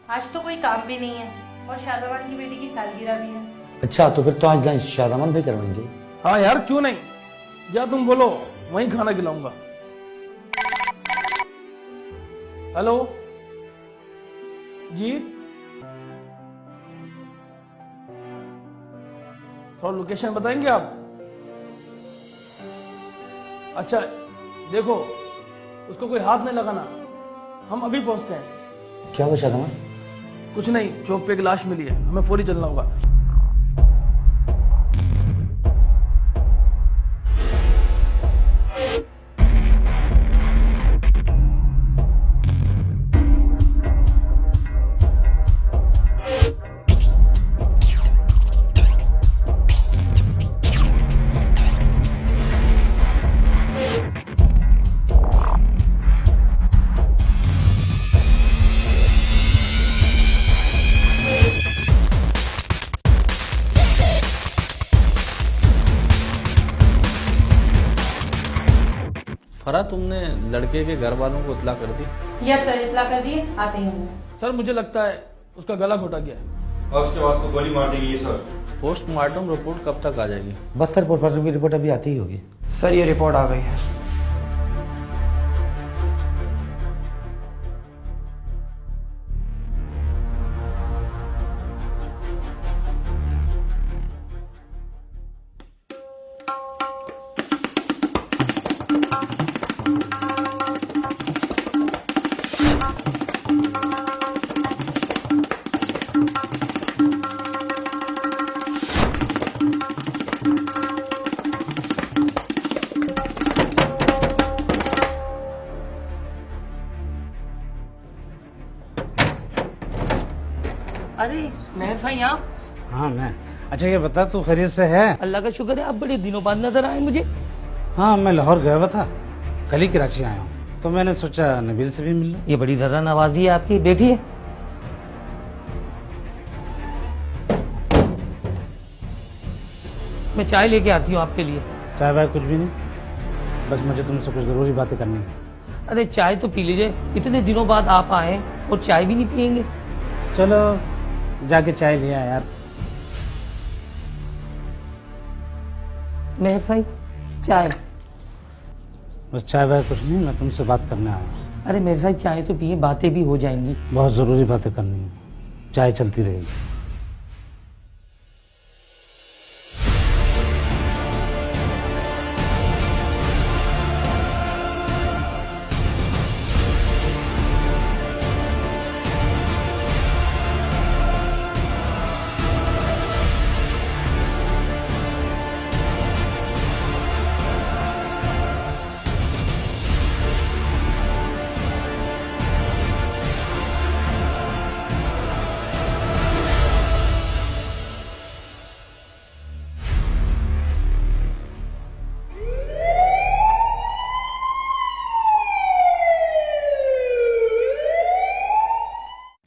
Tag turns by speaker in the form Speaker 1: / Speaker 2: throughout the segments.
Speaker 1: आज तो कोई काम भी नहीं है और शादाबाद की बेटी की सालगिरह भी है।
Speaker 2: अच्छा, तो फिर तो आज लंच शादामन भी करवाएंगे।
Speaker 3: हाँ यार, क्यों नहीं, या तुम बोलो वहीं खाना खिलाऊंगा। हेलो जी, थोड़ा लोकेशन बताएंगे आप? अच्छा देखो, उसको कोई हाथ नहीं लगाना, हम अभी पहुंचते हैं।
Speaker 2: क्या हुआ शादामन?
Speaker 3: कुछ नहीं, चौक पे एक लाश मिली है, हमें फौरी चलना होगा।
Speaker 4: फरा, तुमने लड़के के घर वालों को इत्ला कर दी?
Speaker 1: यस सर, इतला कर दिए, आते ही होंगे।
Speaker 3: सर मुझे लगता है उसका गला घोटा गया है
Speaker 5: और उसके बाद उसको गोली मार दी गई है सर।
Speaker 4: पोस्टमार्टम रिपोर्ट कब तक आ जाएगी?
Speaker 2: 72 पोस्टमार्टम की रिपोर्ट अभी आती ही होगी।
Speaker 6: सर ये रिपोर्ट आ गई है।
Speaker 7: अरे मेहर भाई आप?
Speaker 8: हाँ मैं। अच्छा ये बता, तू खैरियत से है?
Speaker 7: अल्लाह का शुक्र है, आप बड़े दिनों बाद नजर आए मुझे।
Speaker 8: हाँ मैं लाहौर गया हुआ था, कल ही कराची आया हूँ, तो मैंने सोचा नबील से भी मिल लूं।
Speaker 7: ये बड़ी ज्यादा नवाजी है आपकी, बैठिए। मैं चाय लेके आती हूँ आपके लिए।
Speaker 8: चाय वाय कुछ भी नहीं, बस मुझे तुमसे कुछ जरूरी बातें करनी है।
Speaker 7: अरे चाय तो पी लीजिए, इतने दिनों बाद आप आए और चाय भी नहीं पियेंगे?
Speaker 8: चलो जाके चाय लिया यार।
Speaker 7: मेहर भाई चाय।
Speaker 8: बस चाय वाय कुछ नहीं, मैं तुमसे बात करने आया हूँ।
Speaker 7: अरे मेहर भाई चाय तो पिए, बातें भी हो जाएंगी।
Speaker 8: बहुत जरूरी बातें करनी है, चाय चलती रहेगी।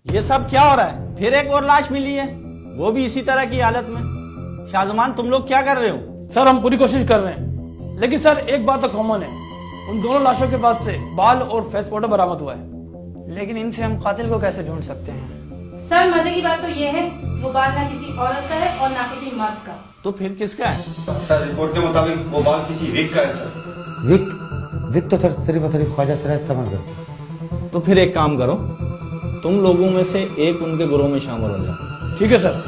Speaker 9: ये सब क्या हो रहा है? फिर एक और लाश मिली है, वो भी इसी तरह की हालत में। शाहजमान तुम लोग क्या कर रहे हो?
Speaker 3: सर हम पूरी कोशिश कर रहे हैं, लेकिन सर एक बात तो कॉमन है, उन दोनों लाशों के पास से बाल और फेस पाउडर बरामद हुआ है।
Speaker 6: लेकिन इनसे हम कातिल को कैसे ढूंढ सकते हैं?
Speaker 1: सर मजे की बात तो ये है, वो बाल ना किसी औरत का है और ना किसी मर्द का।
Speaker 9: तो फिर किसका है?
Speaker 5: सर रिपोर्ट के मुताबिक वो बाल किसी विक का है सर।
Speaker 2: विक? विक तो सर सिर्फ और सिर्फ ख्वाजा सिराज इस्तेमाल करते।
Speaker 9: तो फिर एक काम करो, तुम लोगों में से एक उनके ग्रोह में शामिल हो जाओ।
Speaker 3: ठीक है सर।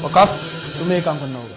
Speaker 3: वकास तुम्हें एक काम करना होगा।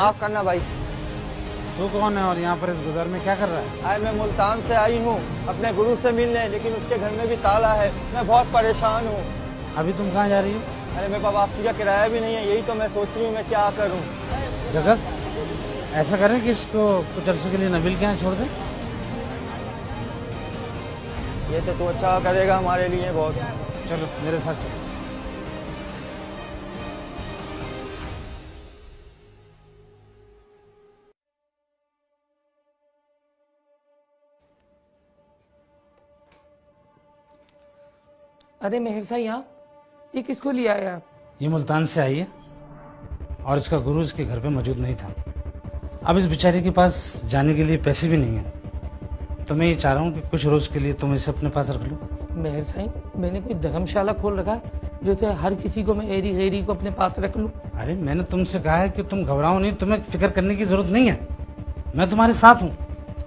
Speaker 10: माफ करना भाई।
Speaker 8: तू कौन है और यहाँ पर इस गुजर में क्या कर रहा है?
Speaker 10: मैं मुल्तान से आई हूँ अपने गुरु से मिलने, लेकिन उसके घर में भी ताला है। मैं बहुत परेशान हूँ।
Speaker 8: अभी तुम कहाँ जा रही हो?
Speaker 10: अरे मेरे पास वापसी का किराया भी नहीं है, यही तो मैं सोच रही हूँ मैं क्या करूँ।
Speaker 8: जगत, ऐसा करें कि इसको कुछ अर्से के लिए नबील के यहाँ छोड़ दें।
Speaker 10: ये तो तू अच्छा करेगा हमारे लिए बहुत।
Speaker 8: चलो मेरे साथ चलो।
Speaker 7: अरे मेहर साई आप ये किसको लिया है आप?
Speaker 8: ये मुल्तान से आई है और इसका गुरु इसके घर पे मौजूद नहीं था। अब इस बेचारे के पास जाने के लिए पैसे भी नहीं है, तो मैं ये चाह रहा हूँ कि कुछ रोज के लिए तुम इसे अपने पास रख लो।
Speaker 7: मेहर साई मैंने कोई धर्मशाला खोल रखा है जो तो हर किसी को मैं एरी गैरी को अपने पास रख लूं?
Speaker 8: अरे मैंने तुमसे कहा है कि तुम घबराओ नहीं, तुम्हें फिक्र करने की जरूरत नहीं है, मैं तुम्हारे साथ हूँ।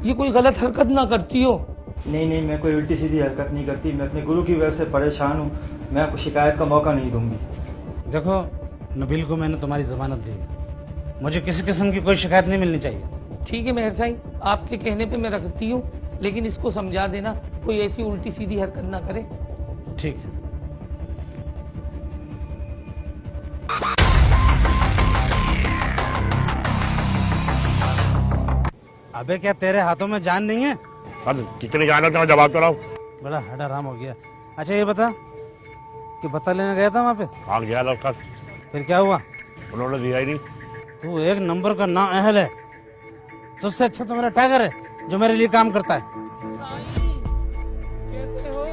Speaker 7: ये कोई गलत हरकत ना करती हो?
Speaker 10: नहीं, मैं कोई उल्टी सीधी हरकत नहीं करती। मैं अपने गुरु की वजह से परेशान हूँ। मैं आपको शिकायत का मौका नहीं दूंगी।
Speaker 8: देखो नबील को मैंने तुम्हारी जमानत दी है, मुझे किसी किस्म की कोई शिकायत नहीं मिलनी चाहिए।
Speaker 7: ठीक है मेहर साई, आपके कहने पे मैं रखती हूँ, लेकिन इसको समझा देना कोई ऐसी उल्टी सीधी हरकत ना करे।
Speaker 8: ठीक है। अबे क्या तेरे हाथों में जान नहीं है?
Speaker 2: कितने जाना था जवाब कराओ।
Speaker 8: बड़ा हडाराम हो गया। अच्छा ये बता कि बता लेने गया था वहाँ पे?
Speaker 2: हाँ गया लड़का,
Speaker 8: फिर क्या हुआ?
Speaker 2: उन्होंने दिया ही नहीं।
Speaker 8: तू एक नंबर का ना अहल है, तुझसे अच्छा तो मेरा टाइगर है जो मेरे लिए काम करता है।
Speaker 7: कैसे हो?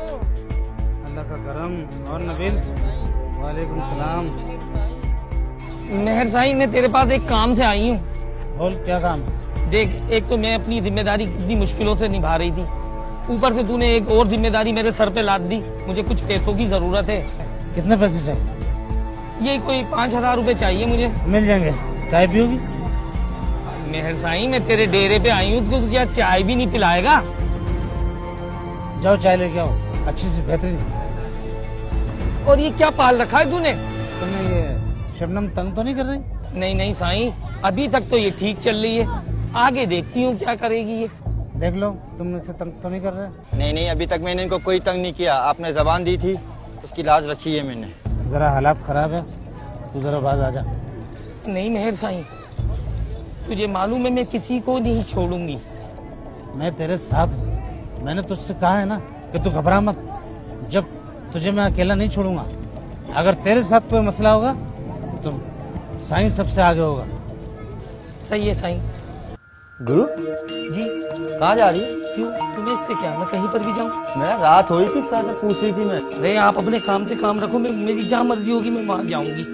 Speaker 8: अल्लाह का करम। और नबील? वालेकुम सलाम।
Speaker 7: मेहर साई मैं तेरे पास एक काम से आई हूँ।
Speaker 8: बोल क्या काम है?
Speaker 7: देख, एक तो मैं अपनी जिम्मेदारी कितनी मुश्किलों से निभा रही थी, ऊपर से तूने एक और जिम्मेदारी मेरे सर पे लाद दी। मुझे कुछ पैसों की जरूरत है।
Speaker 8: कितने पैसे चाहिए?
Speaker 7: ये कोई 5,000 रुपए चाहिए मुझे।
Speaker 8: मिल जाएंगे। चाय पियोगी?
Speaker 7: मेहर साई मैं तेरे डेरे पे आई हूँ, तो क्या चाय भी नहीं पिलाएगा?
Speaker 8: जाओ चाय लेके आओ, अच्छी सी बेहतरीन।
Speaker 7: और ये क्या पाल रखा है तूने?
Speaker 8: तुम्हें ये शबनम तंग तो नहीं कर रही?
Speaker 7: नहीं साई, अभी तक तो ये ठीक चल रही है, आगे देखती हूँ क्या करेगी ये।
Speaker 8: देख लो, तुम इसे तंग तो नहीं कर रहे?
Speaker 10: नहीं, अभी तक मैंने इनको कोई तंग नहीं किया। आपने जबान दी थी, उसकी लाज रखी है मैंने।
Speaker 8: जरा हालात खराब है, तू जरा बाज आ जा।
Speaker 7: नहीं मेहर साई, तुझे मालूम है मैं किसी को नहीं छोड़ूंगी।
Speaker 8: मैं तेरे साथ हूँ। मैंने तुझसे कहा है ना कि तू घबरा मत, जब तुझे मैं अकेला नहीं छोड़ूंगा। अगर तेरे साथ कोई मसला होगा तो साईं सबसे आगे होगा।
Speaker 7: सही है साईं।
Speaker 10: गुरु
Speaker 7: जी
Speaker 10: कहाँ जा रही?
Speaker 7: क्यों, तुम्हें इससे क्या, मैं कहीं पर भी जाऊँ?
Speaker 10: मेरा रात हो रही थी, सर से पूछ रही थी मैं।
Speaker 7: अरे आप अपने काम से काम रखो, मैं मेरी जहाँ मर्जी होगी मैं वहां जाऊंगी।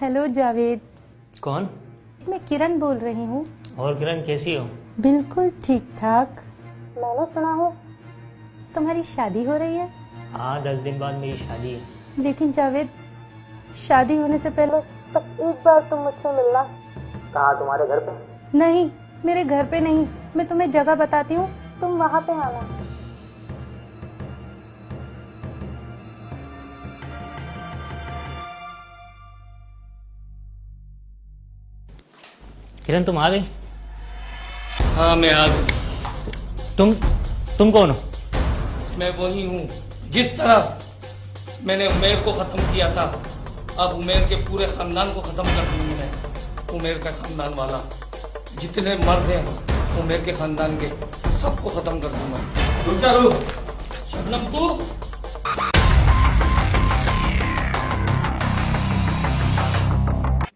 Speaker 1: हेलो जावेद।
Speaker 11: कौन?
Speaker 1: मैं किरण बोल रही हूँ।
Speaker 11: और किरण कैसी हो?
Speaker 1: बिल्कुल ठीक ठाक। मैंने सुना है तुम्हारी शादी हो रही है।
Speaker 11: हाँ 10 दिन बाद मेरी शादी है।
Speaker 1: लेकिन जावेद, शादी होने से पहले बस एक बार तुम मुझसे मिलना।
Speaker 10: कहाँ? तुम्हारे घर पे?
Speaker 1: नहीं, मेरे घर पे नहीं, मैं तुम्हें जगह बताती हूँ, तुम वहाँ पे आना।
Speaker 11: किरण तुम आ गई?
Speaker 7: हाँ मैं आ गई।
Speaker 11: तुम कौन हो?
Speaker 7: मैं वही हूँ जिस तरह मैंने उमेर को खत्म किया था, अब उमेर के पूरे खानदान को खत्म कर दूंगी मैं। उमेर का खानदान वाला जितने मर्द हैं उमेर के खानदान के सबको खत्म कर दूंगा।
Speaker 5: रुक जा रुक।
Speaker 7: शबनम तू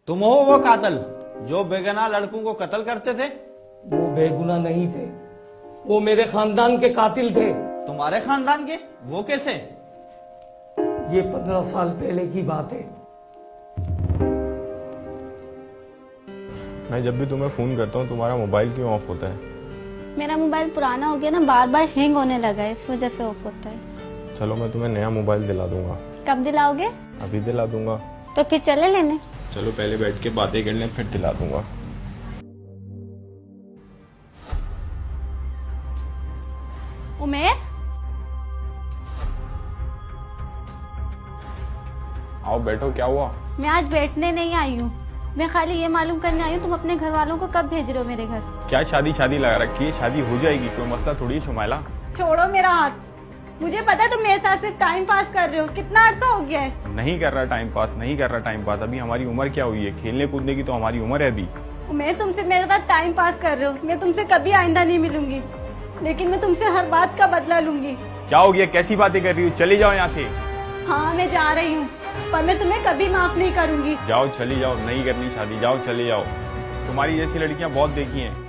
Speaker 9: तुम हो वो कातिल जो बेगुनाह लड़कों को कत्ल करते थे?
Speaker 7: वो बेगुनाह नहीं थे, वो मेरे खानदान के कातिल थे।
Speaker 9: तुम्हारे खानदान के? वो कैसे?
Speaker 7: ये 15 साल पहले की बात है।
Speaker 12: मैं जब भी तुम्हें फोन करता हूँ तुम्हारा मोबाइल क्यों ऑफ होता है?
Speaker 1: मेरा मोबाइल पुराना हो गया ना, बार बार हैंग होने लगा है, इस वजह से ऑफ होता है।
Speaker 12: चलो मैं तुम्हें नया मोबाइल दिला दूंगा।
Speaker 1: कब दिलाओगे?
Speaker 12: अभी दिला दूंगा।
Speaker 1: तो फिर चले लेने।
Speaker 12: चलो पहले बैठ के बातें कर लें फिर दिला दूंगा।
Speaker 1: उमेर,
Speaker 12: आओ बैठो, क्या हुआ?
Speaker 1: मैं आज बैठने नहीं आई हूँ, मैं खाली ये मालूम करने आई हूँ तुम अपने घर वालों को कब भेज रहे हो मेरे घर।
Speaker 12: क्या शादी शादी लगा रखी है? शादी हो जाएगी, कोई मसला थोड़ी है शुमाइला।
Speaker 1: छोड़ो मेरा हाथ, मुझे पता है तुम मेरे साथ सिर्फ टाइम पास कर रहे हो। कितना अर्सा हो गया है?
Speaker 12: नहीं कर रहा टाइम पास, नहीं कर रहा टाइम पास। अभी हमारी उम्र क्या हुई है? खेलने कूदने की तो हमारी उम्र है अभी।
Speaker 1: मैं तुमसे मेरे साथ टाइम पास कर रहे हो, मैं तुमसे कभी आइंदा नहीं मिलूंगी, लेकिन मैं तुमसे हर बात का बदला लूंगी।
Speaker 12: क्या हो गया? कैसी बातें कर रही हो? चली जाओ यहाँ से।
Speaker 1: हाँ मैं जा रही हूँ, पर मैं तुम्हें कभी माफ नहीं करूंगी।
Speaker 12: जाओ चली जाओ, नहीं करनी शादी, जाओ चले जाओ। तुम्हारी जैसी लड़कियां बहुत देखी हैं।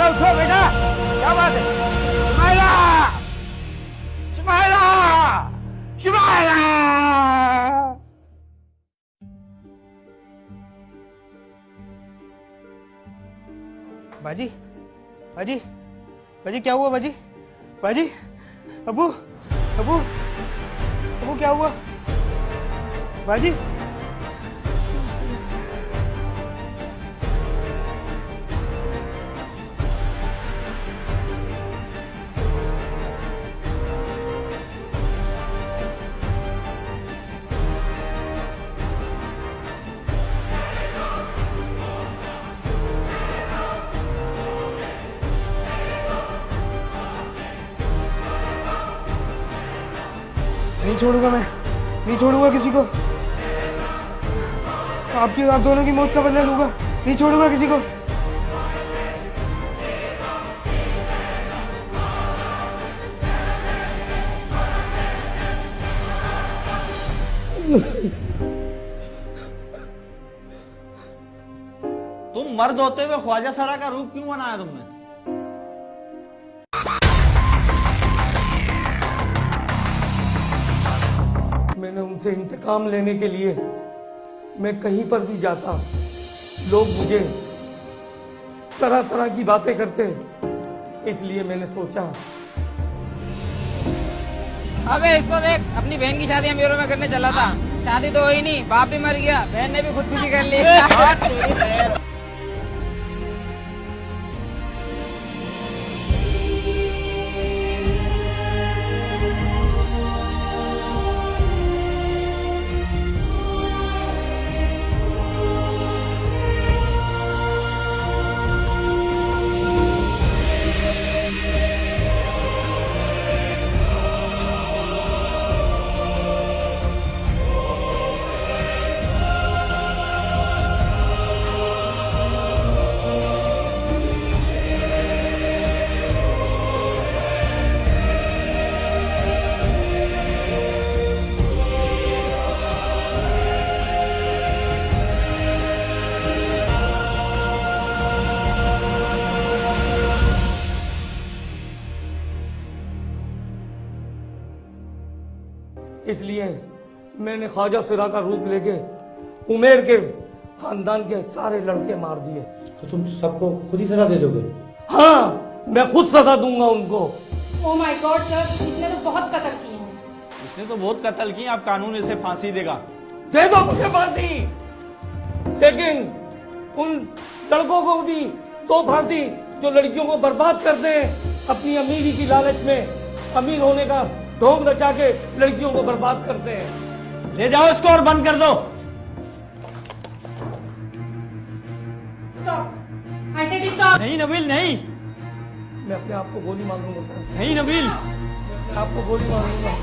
Speaker 9: उठो बेटा, क्या बात है? शुमाइला, शुमाइला, शुमाइला।
Speaker 6: बाजी, बाजी, बाजी क्या हुआ? बाजी, बाजी, अबू, अबू, अबू क्या हुआ? बाजी, नहीं छोड़ूंगा मैं, नहीं छोड़ूंगा किसी को। आप दोनों की मौत का बदला लूंगा, नहीं छोड़ूंगा किसी को।
Speaker 9: तुम मर्द होते हुए ख्वाजा सरा का रूप क्यों बनाया तुमने?
Speaker 7: मैंने उनसे इंतकाम लेने के लिए मैं कहीं पर भी जाता, लोग मुझे तरह तरह की बातें करते, इसलिए मैंने सोचा।
Speaker 6: अबे इसको देख, अपनी बहन की शादी अमीरों में करने चला था, शादी तो हुई नहीं, बाप भी मर गया, बहन ने भी खुदकुशी कर ली। इसलिए
Speaker 7: मैंने ख्वाजा सिरा का रूप लेके उमेर के खानदान के सारे लड़के मार दिए।
Speaker 2: तो तुम सबको खुद ही सजा दे दोगे?
Speaker 7: हाँ, मैं खुद सजा दूंगा उनको।
Speaker 1: ओ माय गॉड सर, इसने तो बहुत कत्ल किए हैं।
Speaker 9: इसने तो बहुत कत्ल किए, अब कानून इसे फांसी देगा।
Speaker 7: दे दो मुझे फांसी, लेकिन उन लड़कों को भी दो फांसी जो लड़कियों को बर्बाद करते हैं अपनी अमीरी की लालच में, अमीर होने का ढोंग रचा के लड़कियों को बर्बाद करते हैं।
Speaker 9: ले जाओ इसको और बंद कर दो।
Speaker 1: Stop, I said stop.
Speaker 9: नहीं नबील नहीं,
Speaker 7: मैं अपने आप को गोली मार लूंगा सर,
Speaker 9: नहीं नबील।
Speaker 7: मैं अपने आप को गोली मार लूंगा।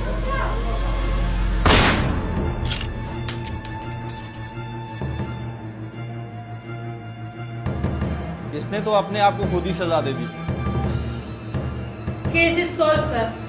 Speaker 9: इसने तो अपने आप को खुद ही सजा दे दी।
Speaker 1: Case is solve sir.